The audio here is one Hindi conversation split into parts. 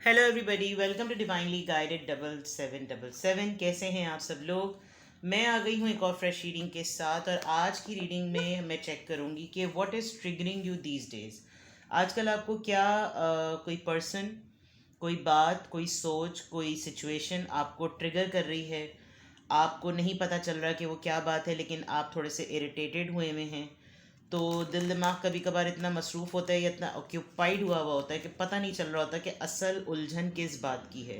Hello everybody, welcome to divinely guided 7777। कैसे हैं आप सब लोग। मैं आ गई हूँ एक और फ्रेश रीडिंग के साथ, और आज की रीडिंग में मैं चेक करूँगी कि what is triggering you these days. आजकल आपको क्या कोई पर्सन, कोई बात, कोई सोच, कोई सिचुएशन आपको ट्रिगर कर रही है। आपको नहीं पता चल रहा कि वो क्या बात है, लेकिन आप थोड़े से इरिटेटेड हुए हुए हैं। तो दिल दिमाग कभी कभार इतना मसरूफ़ होता है या इतना ऑक्यूपाइड हुआ हुआ होता है कि पता नहीं चल रहा होता कि असल उलझन किस बात की है।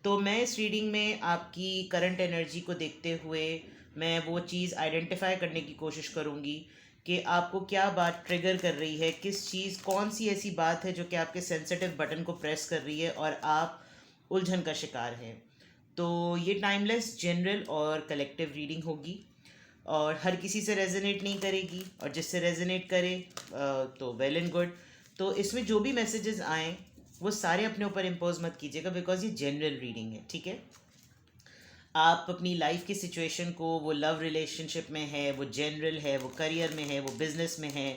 तो मैं इस रीडिंग में आपकी करंट एनर्जी को देखते हुए मैं वो चीज़ आइडेंटिफाई करने की कोशिश करूँगी कि आपको क्या बात ट्रिगर कर रही है, किस चीज़, कौन सी ऐसी बात है जो कि आपके सेंसिटिव बटन को प्रेस कर रही है और आप उलझन का शिकार हैं। तो ये टाइमलेस, जनरल और कलेक्टिव रीडिंग होगी, और हर किसी से रेजोनेट नहीं करेगी, और जिससे रेजोनेट करे तो वेल एंड गुड। तो इसमें जो भी मैसेजेस आए वो सारे अपने ऊपर इम्पोज मत कीजिएगा, बिकॉज ये जनरल रीडिंग है, ठीक है। आप अपनी लाइफ की सिचुएशन को, वो लव रिलेशनशिप में है, वो जनरल है, वो करियर में है, वो बिजनेस में है,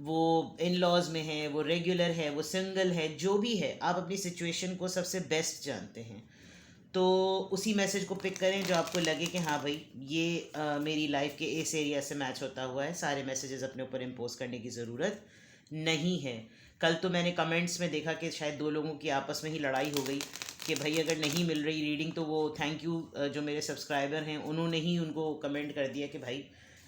वो इन लॉज में है, वो रेगुलर है, वो सिंगल है, जो भी है, आप अपनी सिचुएशन को सबसे बेस्ट जानते हैं। तो उसी मैसेज को पिक करें जो आपको लगे कि हाँ भाई, ये मेरी लाइफ के इस एरिया से मैच होता हुआ है। सारे मैसेजेस अपने ऊपर इम्पोज करने की ज़रूरत नहीं है। कल तो मैंने कमेंट्स में देखा कि शायद दो लोगों की आपस में ही लड़ाई हो गई कि भाई अगर नहीं मिल रही रीडिंग तो वो थैंक यू, जो मेरे सब्सक्राइबर हैं उन्होंने ही उनको कमेंट कर दिया कि भाई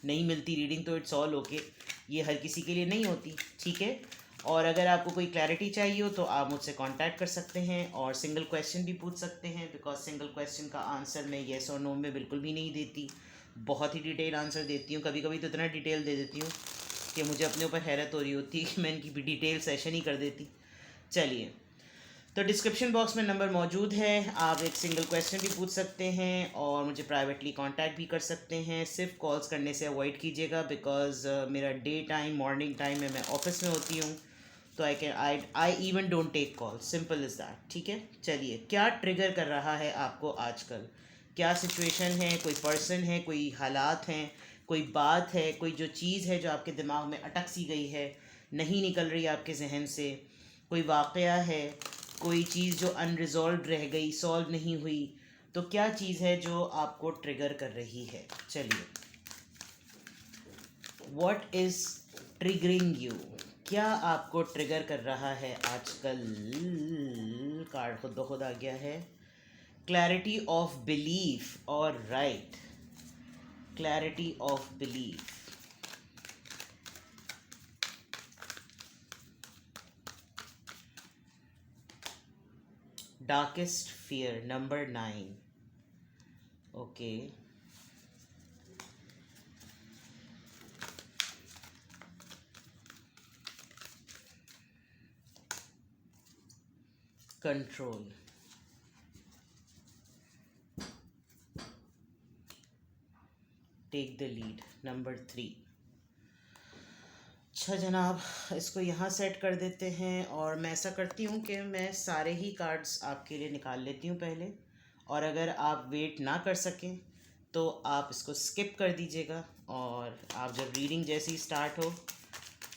नहीं मिलती रीडिंग तो इट्स ऑल ओके, ये हर किसी के लिए नहीं होती, ठीक है। और अगर आपको कोई क्लैरिटी चाहिए हो तो आप मुझसे कांटेक्ट कर सकते हैं और सिंगल क्वेश्चन भी पूछ सकते हैं, बिकॉज सिंगल क्वेश्चन का आंसर मैं येस और नो में बिल्कुल भी नहीं देती, बहुत ही डिटेल आंसर देती हूँ। कभी कभी तो इतना डिटेल दे देती हूँ कि मुझे अपने ऊपर हैरत हो रही होती है कि मैं इनकी भी डिटेल सेशन ही कर देती। चलिए, तो डिस्क्रिप्शन बॉक्स में नंबर मौजूद है, आप एक सिंगल क्वेश्चन भी पूछ सकते हैं और मुझे प्राइवेटली कांटेक्ट भी कर सकते हैं। सिर्फ कॉल्स करने से अवॉइड कीजिएगा, बिकॉज मेरा डे टाइम, मॉर्निंग टाइम में मैं ऑफिस में होती हूँ। तो I even don't take call, simple is that, ठीक है। चलिए, क्या ट्रिगर कर रहा है आपको आजकल, क्या सिचुएशन है, कोई पर्सन है, कोई हालात हैं, कोई बात है, कोई जो चीज़ है जो आपके दिमाग में अटक सी गई है, नहीं निकल रही आपके जहन से, कोई वाक़या है, कोई चीज़ जो अनरिजॉल्व रह गई, सॉल्व नहीं हुई। तो क्या चीज़ है जो आपको ट्रिगर कर रही है। चलिए, व्हाट इज़ ट्रिगरिंग यू, क्या आपको ट्रिगर कर रहा है आजकल। कार्ड खुद ब खुद आ गया है, क्लैरिटी ऑफ बिलीफ और right, clarity of belief. Darkest fear number 9। Okay, control, take the lead number 3। अच्छा जनाब, इसको यहाँ सेट कर देते हैं, और मैं ऐसा करती हूँ कि मैं सारे ही कार्ड्स आपके लिए निकाल लेती हूँ पहले, और अगर आप वेट ना कर सकें तो आप इसको स्किप कर दीजिएगा, और आप जब रीडिंग जैसे ही स्टार्ट हो,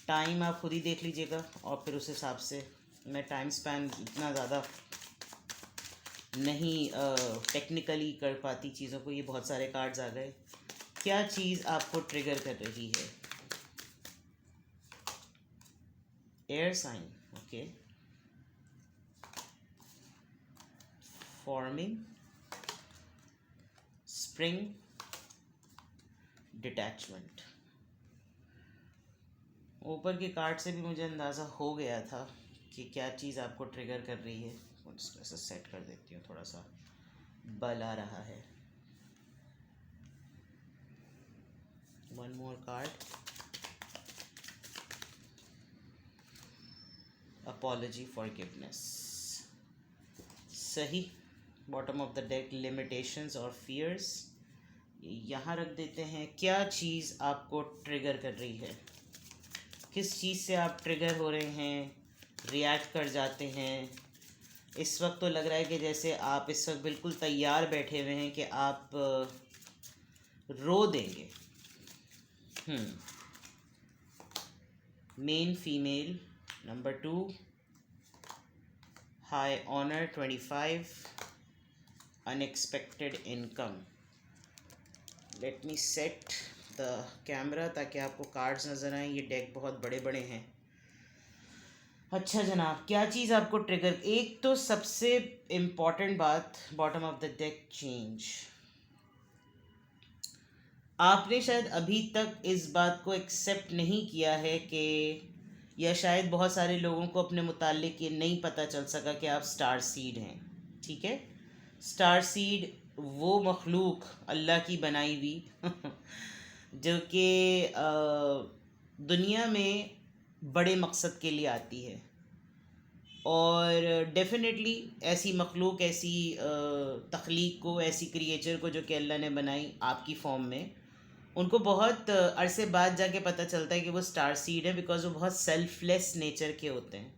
टाइम आप खुद ही देख लीजिएगा, और फिर उस हिसाब से, मैं टाइम स्पैन इतना ज़्यादा नहीं टेक्निकली कर पाती चीज़ों को। ये बहुत सारे कार्ड्स आ गए, क्या चीज़ आपको ट्रिगर कर रही है। Air sign, okay, forming, spring, detachment. ऊपर के कार्ड से भी मुझे अंदाज़ा हो गया था कि क्या चीज़ आपको ट्रिगर कर रही है। इसको ऐसा सेट कर देती हूँ, थोड़ा सा बल आ रहा है। One more card, apology, forgiveness, सही। Bottom of the deck, limitations और फियर्स, यहाँ रख देते हैं। क्या चीज़ आपको ट्रिगर कर रही है, किस चीज़ से आप ट्रिगर हो रहे हैं, रिएक्ट कर जाते हैं। इस वक्त तो लग रहा है कि जैसे आप इस वक्त बिल्कुल तैयार बैठे हुए हैं कि आप रो देंगे। Main female number 2, High honor 25. Unexpected income. Let me set the camera ताकि आपको कार्ड्स नज़र आएँ. ये डेक बहुत बड़े बड़े हैं. अच्छा जनाब, क्या चीज़ आपको ट्रिगर, एक तो सबसे इम्पॉर्टेंट बात, bottom of the deck change. आपने शायद अभी तक इस बात को एक्सेप्ट नहीं किया है कि, या शायद बहुत सारे लोगों को अपने मुताल्लिक ये नहीं पता चल सका कि आप स्टार सीड हैं. ठीक है, स्टार सीड वो मखलूक अल्लाह की बनाई हुई जो कि दुनिया में बड़े मकसद के लिए आती है. और डेफिनेटली ऐसी मखलूक, ऐसी तख्लीक को, ऐसी क्रिएचर को जो कि अल्लाह ने बनाई आपकी फॉर्म में, उनको बहुत अरसे बाद जाके पता चलता है कि वो स्टार सीड है, बिकॉज वो बहुत सेल्फलेस नेचर के होते हैं.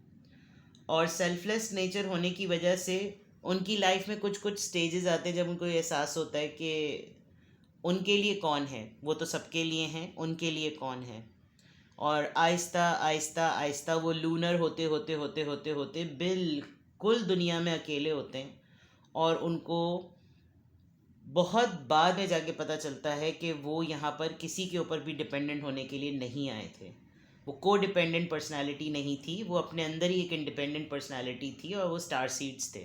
और सेल्फलेस नेचर होने की वजह से उनकी लाइफ में कुछ कुछ स्टेजेस आते हैं जब उनको ये एहसास होता है कि उनके लिए कौन है. वो तो सबके लिए हैं, उनके लिए कौन है. और आहिस्ता आहिस्ता आहिस्ता वो लूनर होते होते होते होते होते बिल्कुल दुनिया में अकेले होते हैं. और उनको बहुत बाद में जाके पता चलता है कि वो यहाँ पर किसी के ऊपर भी डिपेंडेंट होने के लिए नहीं आए थे. वो को डिपेंडेंट पर्सनैलिटी नहीं थी, वो अपने अंदर ही एक इंडिपेंडेंट पर्सनैलिटी थी, और वो स्टार सीड्स थे.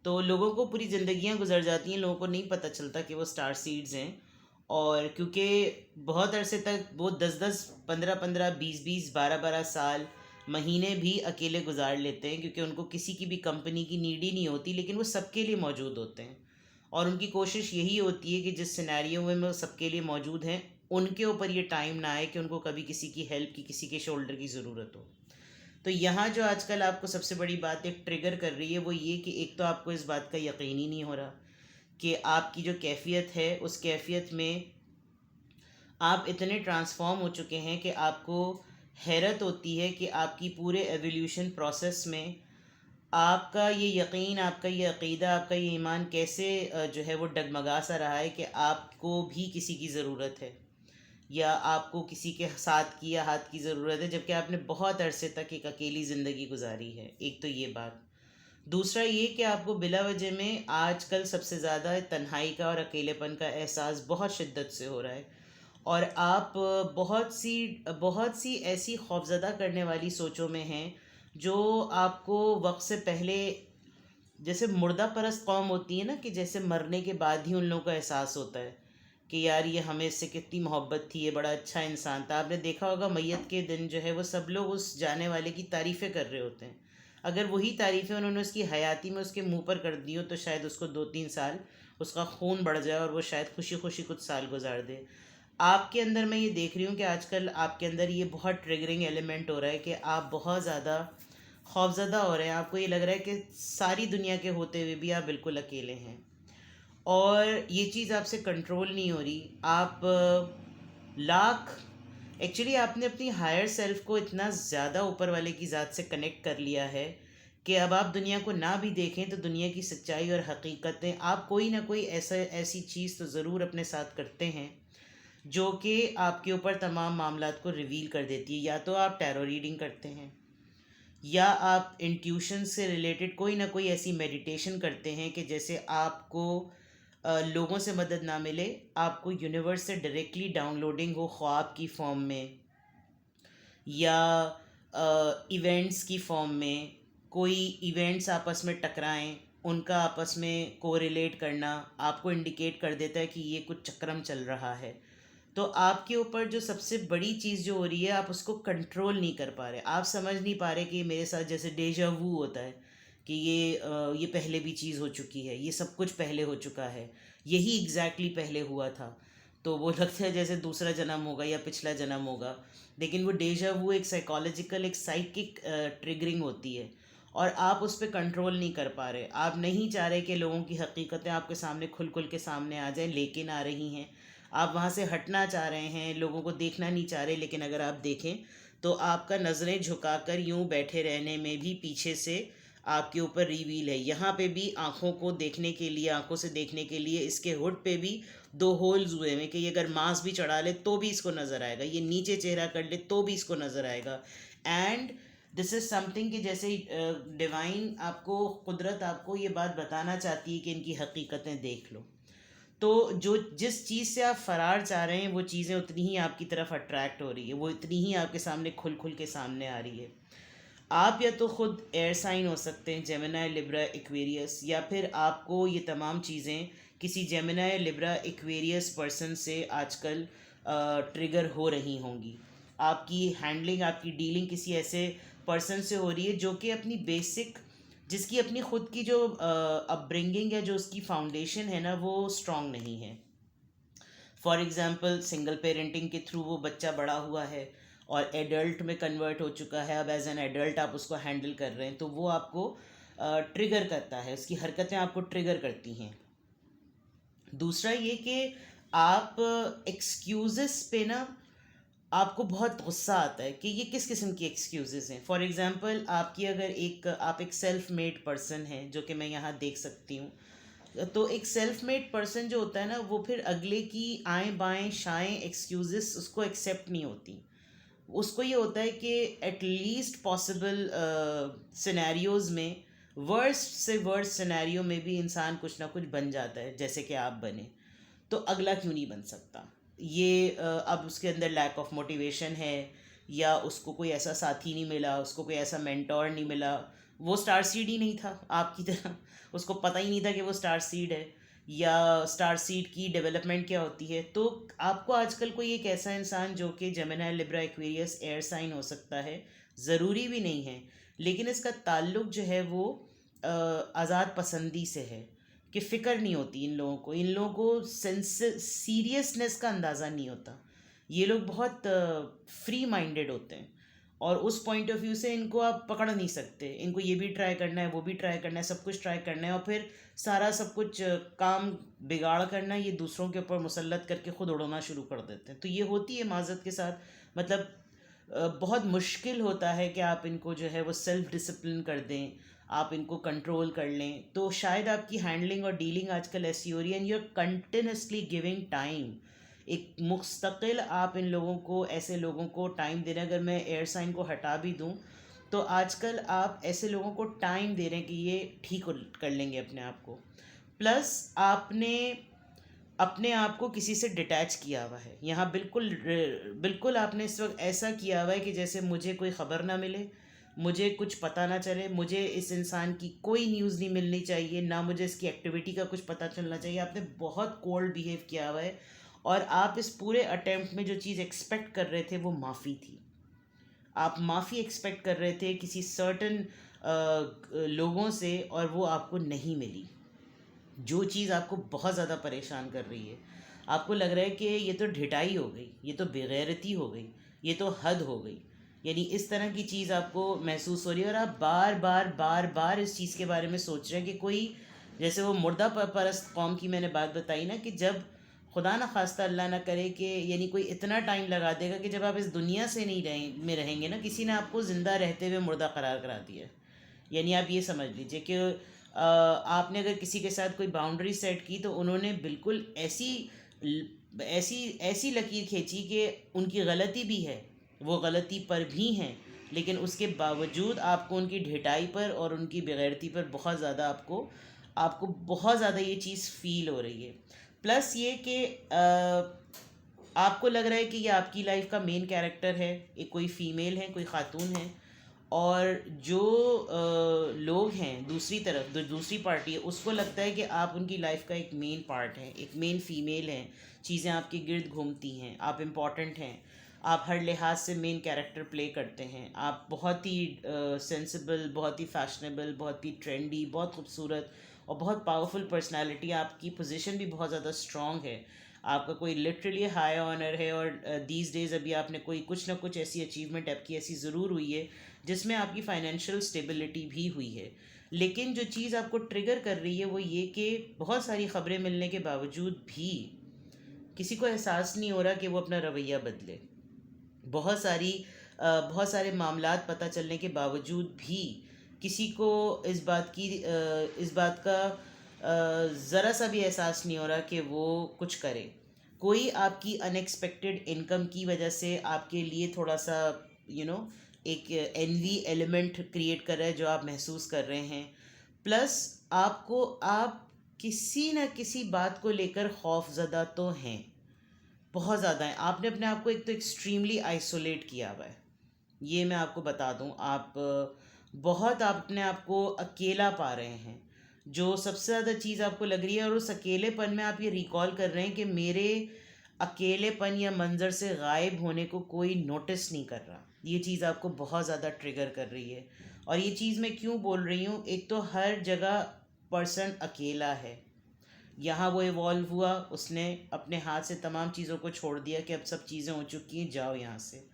तो लोगों को पूरी ज़िंदगियाँ गुजर जाती हैं, लोगों को नहीं पता चलता कि वो स्टार सीड्स हैं. और क्योंकि बहुत अरसे तक वो 10-10, 15-15, 20-20, 12-12 साल, महीने भी अकेले गुजार लेते हैं, क्योंकि उनको किसी की भी कंपनी की नीड ही नहीं होती, लेकिन वो सबके लिए मौजूद होते हैं. और उनकी कोशिश यही होती है कि जिस सिनेरियो में वो सबके लिए मौजूद हैं, उनके ऊपर ये टाइम ना आए कि उनको कभी किसी की हेल्प की, किसी के शोल्डर की ज़रूरत हो. तो यहाँ जो आजकल आपको सबसे बड़ी बात एक ट्रिगर कर रही है वो ये कि एक तो आपको इस बात का यकीन ही नहीं हो रहा कि आपकी जो कैफियत है, उस कैफियत में आप इतने ट्रांसफॉर्म हो चुके हैं कि आपको हैरत होती है कि आपकी पूरे एवोल्यूशन प्रोसेस में आपका ये यकीन, आपका ये अक़ीदा, आपका ये ईमान कैसे जो है वो डगमगा सा रहा है कि आपको भी किसी की ज़रूरत है, या आपको किसी के साथ की या हाथ की ज़रूरत है, जबकि आपने बहुत अरसे तक एक अकेली ज़िंदगी गुजारी है. एक तो ये बात. दूसरा ये कि आपको बिला वजह में आजकल सबसे ज़्यादा तन्हाई का और अकेलेपन का एहसास बहुत शिद्दत से हो रहा है. और आप बहुत सी ऐसी खौफज़दा करने वाली सोचों में हैं जो आपको वक्त से पहले, जैसे मुर्दा परस्त कौम होती है ना, कि जैसे मरने के बाद ही उन लोगों को एहसास होता है कि यार ये हमें इससे कितनी मोहब्बत थी, ये बड़ा अच्छा इंसान था. आपने देखा होगा मैयत के दिन जो है वो सब लोग उस जाने वाले की तारीफ़ें कर रहे होते हैं. अगर वही तारीफ़ें उन्होंने उसकी हयाती में उसके मुंह पर कर दी हो तो शायद उसको 2-3 साल उसका खून बढ़ जाए और वो शायद खुशी खुशी कुछ साल गुजार दे. आपके अंदर मैं ये देख रही हूँ कि आजकल आपके अंदर ये बहुत ट्रिगरिंग एलिमेंट हो रहा है कि आप बहुत ज़्यादा खौफज़दा हो रहे हैं. आपको ये लग रहा है कि सारी दुनिया के होते हुए भी आप बिल्कुल अकेले हैं, और ये चीज़ आपसे कंट्रोल नहीं हो रही. आप लाख एक्चुअली आपने अपनी हायर सेल्फ को इतना ज़्यादा ऊपर वाले की ज़ात से कनेक्ट कर लिया है कि अब आप दुनिया को ना भी देखें तो दुनिया की सच्चाई और हकीकतें, आप कोई ना कोई ऐसी चीज़ तो ज़रूर अपने साथ करते हैं जो कि आपके ऊपर तमाम मामलात को रिवील कर देती है. या तो आप टैरो रीडिंग करते हैं, या आप इंट्यूशन से रिलेटेड कोई ना कोई ऐसी मेडिटेशन करते हैं कि जैसे आपको लोगों से मदद ना मिले, आपको यूनिवर्स से डायरेक्टली डाउनलोडिंग हो ख्वाब की फॉर्म में, या इवेंट्स की फॉर्म में. कोई इवेंट्स आपस में टकराएं, उनका आपस में कोरिलेट करना आपको इंडिकेट कर देता है कि ये कुछ चक्रम चल रहा है. तो आपके ऊपर जो सबसे बड़ी चीज़ जो हो रही है, आप उसको कंट्रोल नहीं कर पा रहे. आप समझ नहीं पा रहे कि मेरे साथ जैसे डेजा वू होता है कि ये पहले भी चीज़ हो चुकी है, ये सब कुछ पहले हो चुका है, यही एग्जैक्टली पहले हुआ था. तो वो लगता है जैसे दूसरा जन्म होगा या पिछला जन्म होगा. लेकिन वो डेजा वू एक साइकोलॉजिकल, एक साइकिक ट्रिगरिंग होती है, और आप उस पर कंट्रोल नहीं कर पा रहे. आप नहीं चाह रहे कि लोगों की हकीकतें आपके सामने खुल खुल के सामने आ जाएं, लेकिन आ रही हैं. आप वहाँ से हटना चाह रहे हैं, लोगों को देखना नहीं चाह रहे, लेकिन अगर आप देखें तो आपका नज़रें झुकाकर यूं बैठे रहने में भी पीछे से आपके ऊपर रिवील है. यहाँ पे भी आँखों को देखने के लिए, आँखों से देखने के लिए इसके हुड पे भी 2 होल्स हुए हैं कि ये अगर मांस भी चढ़ा ले तो भी इसको नज़र आएगा, ये नीचे चेहरा कर ले तो भी इसको नज़र आएगा. एंड दिस इज़ समथिंग कि जैसे डिवाइन आपको, कुदरत आपको ये बात बताना चाहती है कि इनकी हकीकतें देख लो। तो जो जिस चीज़ से आप फ़रार चाह रहे हैं वो चीज़ें उतनी ही आपकी तरफ अट्रैक्ट हो रही है, वो इतनी ही आपके सामने खुल खुल के सामने आ रही है। आप या तो खुद एयर साइन हो सकते हैं, जेमिनी, लिब्रा, एक्वेरियस, या फिर आपको ये तमाम चीज़ें किसी जेमिनी, लिब्रा, एक्वेरियस पर्सन से आजकल ट्रिगर हो रही होंगी। आपकी हैंडलिंग, आपकी डीलिंग किसी ऐसे पर्सन से हो रही है जो कि अपनी बेसिक, जिसकी अपनी खुद की जो अपब्रिंगिंग है, जो उसकी फाउंडेशन है ना, वो स्ट्रांग नहीं है। फॉर एग्ज़ाम्पल सिंगल पेरेंटिंग के थ्रू वो बच्चा बड़ा हुआ है और एडल्ट में कन्वर्ट हो चुका है, अब एज एन एडल्ट आप उसको हैंडल कर रहे हैं, तो वो आपको ट्रिगर करता है, उसकी हरकतें आपको ट्रिगर करती हैं। दूसरा ये कि आप एक्सक्यूज़ेस पे ना, आपको बहुत गुस्सा आता है कि ये किस किस्म की एक्सक्यूज़ेस हैं। फॉर एग्ज़ाम्पल आपकी अगर आप एक सेल्फ मेड पर्सन हैं, जो कि मैं यहाँ देख सकती हूँ, तो एक सेल्फ मेड पर्सन जो होता है ना, वो फिर अगले की आएँ बाएँ शाएँ एक्सक्यूज़ेस उसको एक्सेप्ट नहीं होती। उसको ये होता है कि एट लीस्ट पॉसिबल सिनेरियोज़ में, वर्स्ट से वर्स्ट सिनेरियो में भी इंसान कुछ ना कुछ बन जाता है, जैसे कि आप बने, तो अगला क्यों नहीं बन सकता। ये अब उसके अंदर लैक ऑफ मोटिवेशन है, या उसको कोई ऐसा साथी नहीं मिला, उसको कोई ऐसा मेंटोर नहीं मिला, वो स्टार सीड ही नहीं था आपकी तरह, उसको पता ही नहीं था कि वो स्टार सीड है, या स्टार सीड की डेवलपमेंट क्या होती है। तो आपको आजकल कोई एक ऐसा इंसान जो कि Gemini, Libra, Aquarius air sign हो सकता है, ज़रूरी भी नहीं है, लेकिन इसका ताल्लुक जो है वो आज़ाद पसंदी से है, कि फ़िक्र नहीं होती इन लोगों को, इन लोगों को सीरियसनेस का अंदाज़ा नहीं होता। ये लोग बहुत फ्री माइंडेड होते हैं, और उस पॉइंट ऑफ व्यू से इनको आप पकड़ नहीं सकते। इनको ये भी ट्राई करना है, वो भी ट्राई करना है, सब कुछ ट्राई करना है, और फिर सारा सब कुछ काम बिगाड़ करना, ये दूसरों के ऊपर मुसल्लत करके खुद उड़ना शुरू कर देते हैं। तो ये होती है माज़रत के साथ, मतलब बहुत मुश्किल होता है कि आप इनको जो है वो सेल्फ डिसिप्लिन कर दें, आप इनको कंट्रोल कर लें। तो शायद आपकी हैंडलिंग और डीलिंग आजकल ऐसी हो रही है, and you are continuously giving time, एक मुस्तकिल आप इन लोगों को, ऐसे लोगों को टाइम दे रहे हैं। अगर मैं एयर साइन को हटा भी दूं, तो आजकल आप ऐसे लोगों को टाइम दे रहे हैं कि ये ठीक कर लेंगे अपने आप को। प्लस आपने अपने आप को किसी से डिटैच किया हुआ है यहाँ, बिल्कुल बिल्कुल आपने इस वक्त ऐसा किया हुआ है कि जैसे मुझे कोई ख़बर ना मिले, मुझे कुछ पता ना चले, मुझे इस इंसान की कोई न्यूज़ नहीं मिलनी चाहिए, ना मुझे इसकी एक्टिविटी का कुछ पता चलना चाहिए। आपने बहुत कोल्ड बिहेव किया हुआ है, और आप इस पूरे अटेम्प्ट में जो चीज़ एक्सपेक्ट कर रहे थे वो माफ़ी थी। आप माफ़ी एक्सपेक्ट कर रहे थे किसी सर्टन लोगों से, और वो आपको नहीं मिली। जो चीज़ आपको बहुत ज़्यादा परेशान कर रही है, आपको लग रहा है कि ये तो ढिठाई हो गई, ये तो बेगैरती हो गई, ये तो हद हो गई, यानी इस तरह की चीज़ आपको महसूस हो रही है, और आप बार बार बार बार इस चीज़ के बारे में सोच रहे हैं कि कोई, जैसे वो मुर्दा परस्त कौम की मैंने बात बताई ना, कि जब खुदा ना खास्ता अल्लाह ना करे कि, यानी कोई इतना टाइम लगा देगा कि जब आप इस दुनिया से नहीं रहेंगे ना, किसी ने आपको ज़िंदा रहते हुए मुर्दा करार करा दिया। यानी आप ये समझ लीजिए कि आपने अगर किसी के साथ कोई बाउंड्री सेट की, तो उन्होंने बिल्कुल ऐसी ऐसी लकीर खींची कि उनकी गलती भी है, वो गलती पर भी हैं, लेकिन उसके बावजूद आपको उनकी ढिठाई पर और उनकी बेगैरती पर बहुत ज़्यादा आपको आपको बहुत ज़्यादा ये चीज़ फ़ील हो रही है। प्लस ये कि आपको लग रहा है कि ये आपकी लाइफ का मेन कैरेक्टर है, एक कोई फ़ीमेल है, कोई ख़ातून है, और जो लोग हैं दूसरी तरफ, दूसरी पार्टी है, उसको लगता है कि आप उनकी लाइफ का एक मेन पार्ट हैं, एक मेन फीमेल हैं, चीज़ें आपके गिर्द घूमती हैं, आप इम्पॉर्टेंट हैं, आप हर लिहाज से मेन कैरेक्टर प्ले करते हैं, आप बहुत ही सेंसिबल, बहुत ही फैशनेबल, बहुत ही ट्रेंडी, बहुत खूबसूरत और बहुत पावरफुल पर्सनालिटी, आपकी पोजीशन भी बहुत ज़्यादा स्ट्रॉन्ग है, आपका कोई लिटरली हाई ऑनर है, और दीज डेज़ अभी आपने कोई कुछ ना कुछ ऐसी अचीवमेंट आपकी ऐसी ज़रूर हुई है जिसमें आपकी फाइनेंशियल स्टेबिलिटी भी हुई है। लेकिन जो चीज़ आपको ट्रिगर कर रही है वो ये कि बहुत सारी ख़बरें मिलने के बावजूद भी किसी को एहसास नहीं हो रहा कि वो अपना रवैया बदले। बहुत सारे मामलात पता चलने के बावजूद भी किसी को इस बात का ज़रा सा भी एहसास नहीं हो रहा कि वो कुछ करे। कोई आपकी अनएक्सपेक्टेड इनकम की वजह से आपके लिए थोड़ा सा एक एनवी एलिमेंट क्रिएट कर रहा है जो आप महसूस कर रहे हैं, प्लस आप किसी न किसी बात को लेकर खौफज़दा तो हैं, बहुत ज़्यादा हैं। आपने अपने आप को एक तो एक्सट्रीमली आइसोलेट किया हुआ है, ये मैं आपको बता दूं। आप अपने आप को अकेला पा रहे हैं, जो सबसे ज़्यादा चीज़ आपको लग रही है। और उस अकेलेपन में आप ये रिकॉल कर रहे हैं कि मेरे अकेलेपन या मंज़र से गायब होने को कोई नोटिस नहीं कर रहा। ये चीज़ आपको बहुत ज़्यादा ट्रिगर कर रही है। और ये चीज़ मैं क्यों बोल रही हूँ, एक तो हर जगह पर्सन अकेला है। यहाँ वो इवॉल्व हुआ, उसने अपने हाथ से तमाम चीज़ों को छोड़ दिया कि अब सब चीज़ें हो चुकी हैं, जाओ यहाँ से।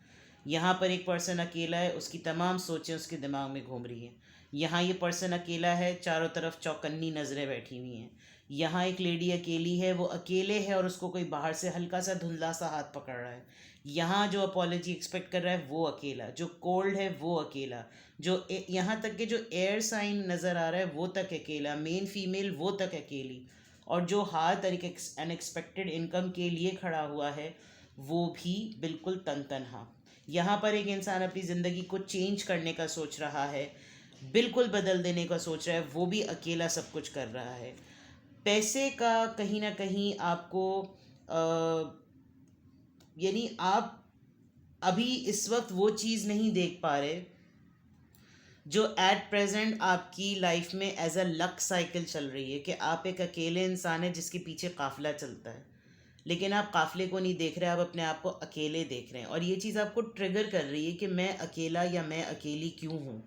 यहाँ पर एक पर्सन अकेला है, उसकी तमाम सोचें उसके दिमाग में घूम रही हैं। यहाँ ये पर्सन अकेला है, चारों तरफ चौकन्नी नज़रें बैठी हुई हैं। यहाँ एक लेडी अकेली है, वो अकेले है और उसको कोई बाहर से हल्का सा धुंधला सा हाथ पकड़ रहा है। यहाँ जो अपॉलॉजी एक्सपेक्ट कर रहा है वो अकेला, जो कोल्ड है वो अकेला, जो यहाँ तक के जो एयर साइन नज़र आ रहा है वो तक अकेला, मेन फीमेल वो तक अकेली, और जो हाथ अनएक्सपेक्टेड इनकम के लिए खड़ा हुआ है वो भी बिल्कुल तनहा। यहाँ पर एक इंसान अपनी ज़िंदगी को चेंज करने का सोच रहा है, बिल्कुल बदल देने का सोच रहा है, वो भी अकेला सब कुछ कर रहा है। पैसे का कहीं ना कहीं आपको यानी आप अभी इस वक्त वो चीज़ नहीं देख पा रहे जो एट प्रेजेंट आपकी लाइफ में एज अ लक साइकिल चल रही है, कि आप एक अकेले इंसान है जिसके पीछे काफ़िला चलता है, लेकिन आप काफ़िले को नहीं देख रहे, आप अपने आप को अकेले देख रहे हैं। और ये चीज़ आपको ट्रिगर कर रही है कि मैं अकेला या मैं अकेली क्यों हूँ,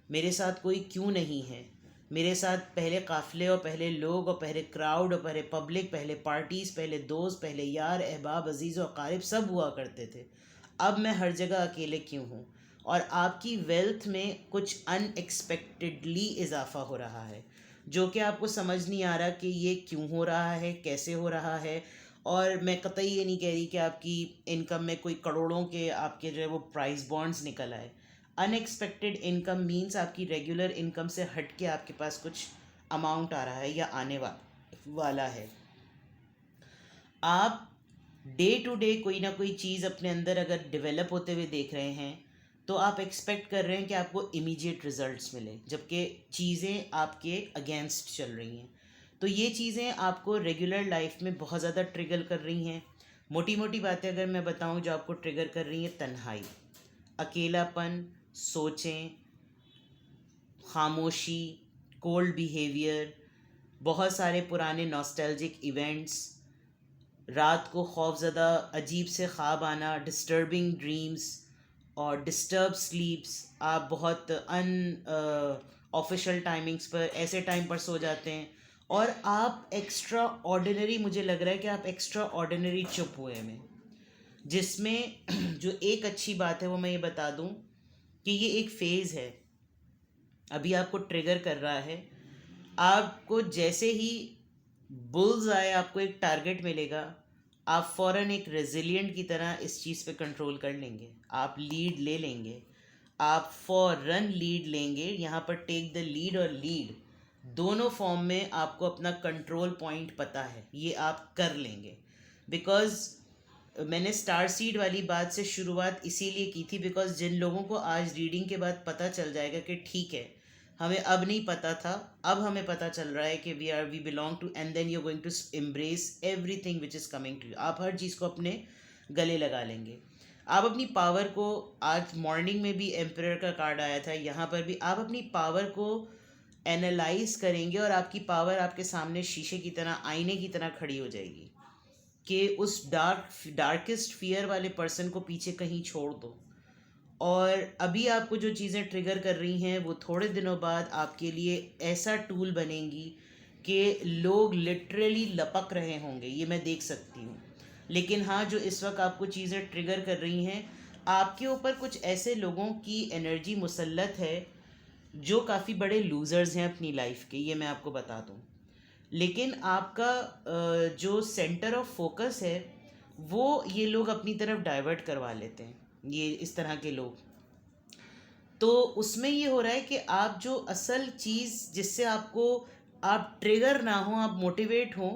मेरे साथ कोई क्यों नहीं है। मेरे साथ पहले काफ़िले और पहले लोग और पहले क्राउड और पहले पब्लिक, पहले पार्टीज़, पहले दोस्त, पहले यार, अहबाब, अजीज़ और क़ारिब सब हुआ करते थे। अब मैं हर जगह अकेले क्यों हूँ। और आपकी वेल्थ में कुछ अनएक्सपेक्टेडली इजाफ़ा हो रहा है, जो कि आपको समझ नहीं आ रहा कि ये क्यों हो रहा है, कैसे हो रहा है। और मैं कतई ये नहीं कह रही कि आपकी इनकम में कोई करोड़ों के आपके जो है वो प्राइस बॉन्ड्स निकल आए। अनएक्सपेक्टेड इनकम मीन्स आपकी रेगुलर इनकम से हट के आपके पास कुछ अमाउंट आ रहा है या आने वाला है। आप डे टू डे कोई ना कोई चीज़ अपने अंदर अगर डेवलप होते हुए देख रहे हैं तो आप एक्सपेक्ट कर रहे हैं कि आपको इमीडिएट रिजल्ट्स मिले, जबकि चीज़ें आपके अगेंस्ट चल रही हैं। तो ये चीज़ें आपको रेगुलर लाइफ में बहुत ज़्यादा ट्रिगर कर रही हैं। मोटी मोटी बातें अगर मैं बताऊं जो आपको ट्रिगर कर रही हैं, तन्हाई, अकेलापन, सोचें, खामोशी, कोल्ड बिहेवियर, बहुत सारे पुराने नॉस्टैल्जिक इवेंट्स, रात को खौफज़दा अजीब से ख्वाब आना, डिस्टर्बिंग ड्रीम्स और डिस्टर्ब स्लीप्स। आप बहुत ऑफिशियल टाइमिंग्स पर, ऐसे टाइम पर सो जाते हैं और आप एक्स्ट्रा ऑर्डिनरी, मुझे लग रहा है कि आप एक्स्ट्रा ऑर्डिनरी चुप हुए हैं, जिसमें जो एक अच्छी बात है वो मैं ये बता दूं कि ये एक फ़ेज़ है, अभी आपको ट्रिगर कर रहा है। आपको जैसे ही बुल्स आए, आपको एक टारगेट मिलेगा, आप फ़ौरन एक रेजिलिएंट की तरह इस चीज़ पे कंट्रोल कर लेंगे, आप लीड ले लेंगे, आप फ़ौरन लीड लेंगे। यहाँ पर टेक द लीड और लीड दोनों फॉर्म में आपको अपना कंट्रोल पॉइंट पता है, ये आप कर लेंगे। बिकॉज़ मैंने स्टार सीड वाली बात से शुरुआत इसीलिए की थी, बिकॉज़ जिन लोगों को आज रीडिंग के बाद पता चल जाएगा कि ठीक है, हमें अब नहीं पता था, अब हमें पता चल रहा है कि we belong to, and then you going to embrace everything which is coming to you. आप हर चीज़ को अपने गले लगा लेंगे। आप अपनी पावर को, आज मॉर्निंग में भी एम्परर का कार्ड आया था, यहाँ पर भी आप अपनी पावर को एनालाइज करेंगे और आपकी पावर आपके सामने शीशे की तरह, आईने की तरह खड़ी हो जाएगी कि उस डार्केस्ट फियर वाले पर्सन को पीछे कहीं छोड़ दो। और अभी आपको जो चीज़ें ट्रिगर कर रही हैं वो थोड़े दिनों बाद आपके लिए ऐसा टूल बनेंगी कि लोग लिटरली लपक रहे होंगे, ये मैं देख सकती हूँ। लेकिन हाँ, जो इस वक्त आपको चीज़ें ट्रिगर कर रही हैं, आपके ऊपर कुछ ऐसे लोगों की एनर्जी मुसल्लत है जो काफ़ी बड़े लूज़र्स हैं अपनी लाइफ के, ये मैं आपको बता दूँ। लेकिन आपका जो सेंटर ऑफ फोकस है वो ये लोग अपनी तरफ डाइवर्ट करवा लेते हैं, ये इस तरह के लोग। तो उसमें ये हो रहा है कि आप जो असल चीज़ जिससे आपको, आप ट्रिगर ना हो, आप मोटिवेट हो,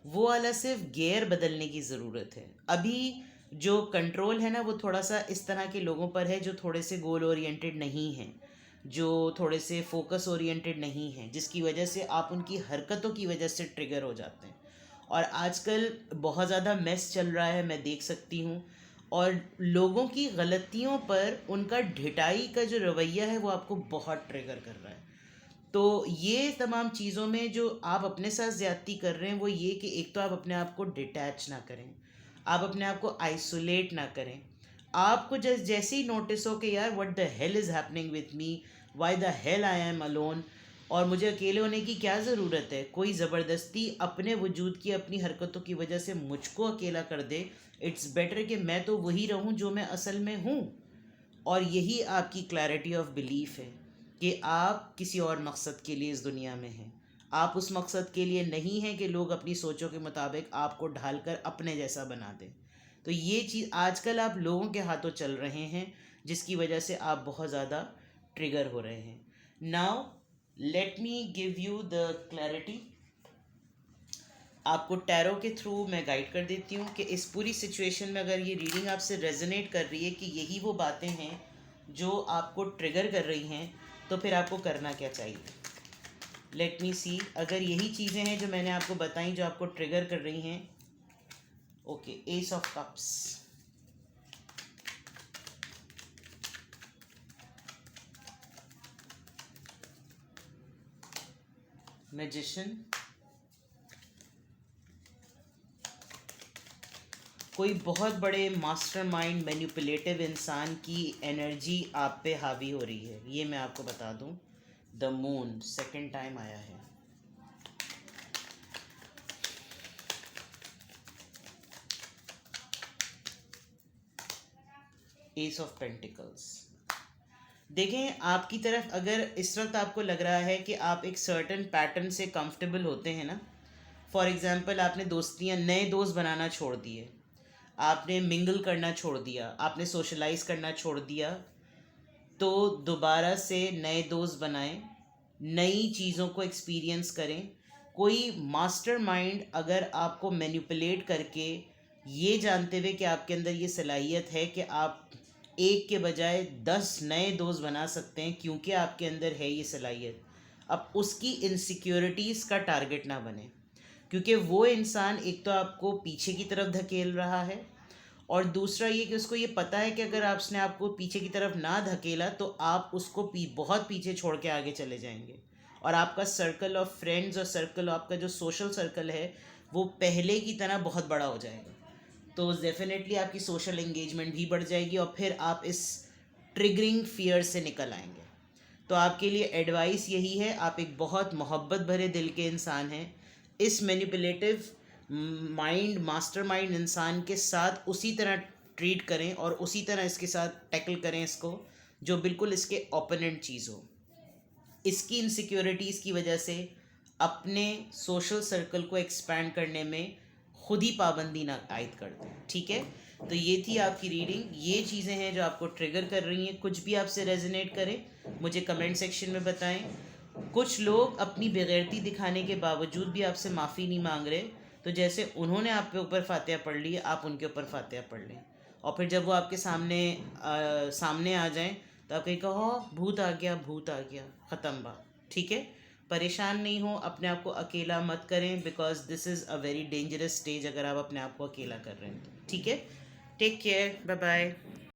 वो वाला सिर्फ गियर बदलने की ज़रूरत है। अभी जो कंट्रोल है ना वो थोड़ा सा इस तरह के लोगों पर है जो थोड़े से गोल ओरिएंटेड नहीं हैं, जो थोड़े से फोकस ओरिएंटेड नहीं हैं, जिसकी वजह से आप उनकी हरकतों की वजह से ट्रिगर हो जाते हैं। और आजकल बहुत ज़्यादा मेस चल रहा है, मैं देख सकती हूँ। और लोगों की गलतियों पर उनका ढिठाई का जो रवैया है वो आपको बहुत ट्रिगर कर रहा है। तो ये तमाम चीज़ों में जो आप अपने साथ ज़्यादती कर रहे हैं वो ये कि एक तो आप अपने आप को डिटैच ना करें, आप अपने आप को आइसोलेट ना करें। आपको जैसे ही नोटिस हो कि यार what the hell is happening with me, why the hell I am alone, और मुझे अकेले होने की क्या ज़रूरत है, कोई ज़बरदस्ती अपने वजूद की अपनी हरकतों की वजह से मुझको अकेला कर दे। इट्स बेटर कि मैं तो वही रहूं जो मैं असल में हूँ। और यही आपकी क्लैरिटी ऑफ बिलीफ है कि आप किसी और मकसद के लिए इस दुनिया में हैं। आप उस मकसद के लिए नहीं हैं कि लोग अपनी सोचों के मुताबिक आपको ढालकर अपने जैसा बना दें। तो ये चीज़ आजकल आप लोगों के हाथों चल रहे हैं, जिसकी वजह से आप बहुत ज़्यादा ट्रिगर हो रहे हैं। Now let me give you the clarity. आपको टैरो के थ्रू मैं गाइड कर देती हूँ कि इस पूरी सिचुएशन में अगर ये रीडिंग आपसे रेजोनेट कर रही है कि यही वो बातें हैं जो आपको ट्रिगर कर रही हैं, तो फिर आपको करना क्या चाहिए। लेट मी सी, अगर यही चीज़ें हैं जो मैंने आपको बताई जो आपको ट्रिगर कर रही हैं। Okay, S of cups, magician, कोई बहुत बड़े मास्टरमाइंड मैनिपुलेटिव इंसान की एनर्जी आप पे हावी हो रही है, ये मैं आपको बता दूं। द मून सेकंड टाइम आया है। S of pentacles. देखें, आपकी तरफ अगर इस वक्त आपको लग रहा है कि आप एक सर्टन पैटर्न से कंफर्टेबल होते हैं ना, फॉर एग्जांपल आपने दोस्तियां, नए दोस्त बनाना छोड़ दिए, आपने मिंगल करना छोड़ दिया, आपने सोशलाइज करना छोड़ दिया, तो दोबारा से नए दोस्त बनाएं, नई चीज़ों को एक्सपीरियंस करें। कोई मास्टरमाइंड अगर आपको मैनिपुलेट करके, ये जानते हुए कि आपके अंदर ये सलाहियत है कि आप एक के बजाय 10 नए दोस्त बना सकते हैं क्योंकि आपके अंदर है ये सलाहियत, अब उसकी इनसिक्योरिटीज़ का टारगेट ना बने। क्योंकि वो इंसान एक तो आपको पीछे की तरफ धकेल रहा है, और दूसरा ये कि उसको ये पता है कि अगर आपने आपको पीछे की तरफ ना धकेला तो आप उसको बहुत पीछे छोड़ के आगे चले जाएंगे, और आपका सर्कल ऑफ फ्रेंड्स और सर्कल, आपका जो सोशल सर्कल है वो पहले की तरह बहुत बड़ा हो जाएगा। तो डेफिनेटली आपकी सोशल एंगेजमेंट भी बढ़ जाएगी और फिर आप इस ट्रिगरिंग फियर से निकल आएंगे। तो आपके लिए एडवाइस यही है, आप एक बहुत मोहब्बत भरे दिल के इंसान हैं। इस मैनिपुलेटिव माइंड, मास्टरमाइंड इंसान के साथ उसी तरह ट्रीट करें और उसी तरह इसके साथ टैकल करें इसको, जो बिल्कुल इसके ओपोनेंट चीज़ हो। इसकी इनसिक्योरिटीज़ की वजह से अपने सोशल सर्कल को एक्सपैंड करने में खुद ही पाबंदी ना आयद कर दें, ठीक है। तो ये थी आपकी रीडिंग, ये चीज़ें हैं जो आपको ट्रिगर कर रही हैं। कुछ भी आपसे रेजोनेट करें मुझे कमेंट सेक्शन में बताएं। कुछ लोग अपनी बेगैरती दिखाने के बावजूद भी आपसे माफ़ी नहीं मांग रहे, तो जैसे उन्होंने आप पे ऊपर फातिहा पढ़ ली, आप उनके ऊपर फातिहा पढ़ लें, और फिर जब वो आपके सामने आ जाएं तो आप कहीं कहो भूत आ गया, भूत आ गया, ख़त्म बात, ठीक है। परेशान नहीं हो, अपने आप को अकेला मत करें, because this is a very dangerous stage अगर आप अपने आप को अकेला कर रहे हैं तो, ठीक है। Take care, bye bye.